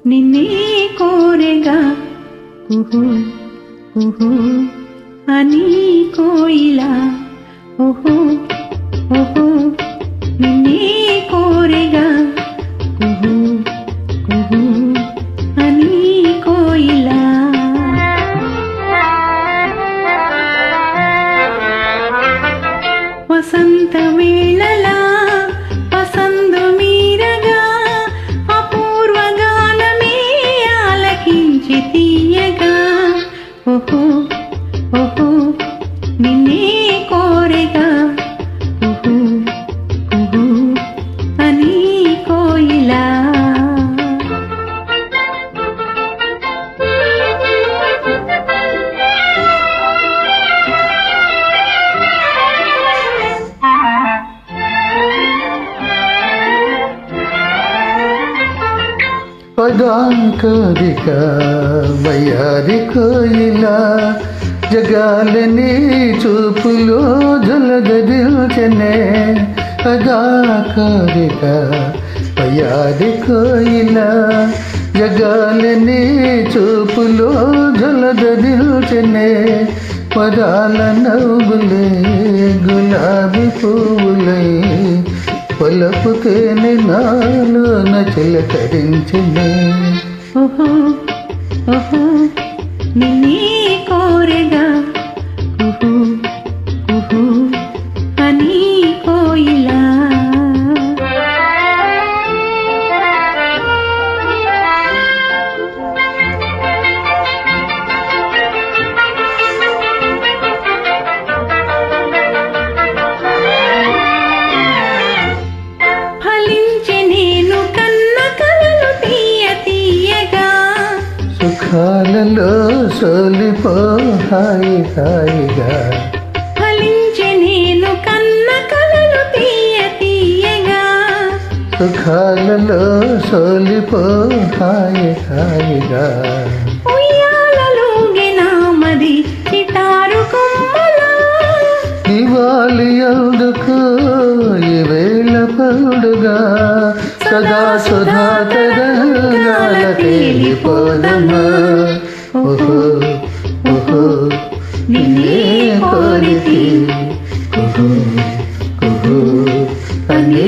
నిన్నే కోరెగా కుహు కుహు అని కోయిలా ఓహో ఓహో నిన్నే కోరెగా కుహు కుహు అని కోయిలా వసంత వేళలా పసందు మీరగా అపూర్వ గానమే ఆలకించి తీయగా ఓహో ఓహో నిన్నే కోరెగా కుహు కుహు అని కోయిలా పదాంకరిక వయారి కోయిలా జగాలని చూపులో జలగదిల్చనే అదాకారిక వయారి కోయిలా జగాలని చూపులో జలగదిల్చనే పదాల నవ్వులే గులాబీ పువ్వులై పలుకుతేనే నాలోన చిలకరించనే ఓహో ఓహో నిన్నే కోరెగా కుహు కుహు అని కోయిలా సుఖాలలో సోలిపో హాయి హాయిగా ఫలించే నేను కన్న కలలు తీయ తీయగా సుఖాలలో సోలిపో హాయి హాయిగా ఉయ్యాలలోగినా మది చిటారు కొమ్మలా ఇవాలి అందుకు ఈ వేళ పండుగా సదా సుధా తరంగాల తేలిపోదమా ఓహో ఓహో నిన్నే కోరితి కుహు కుహు అని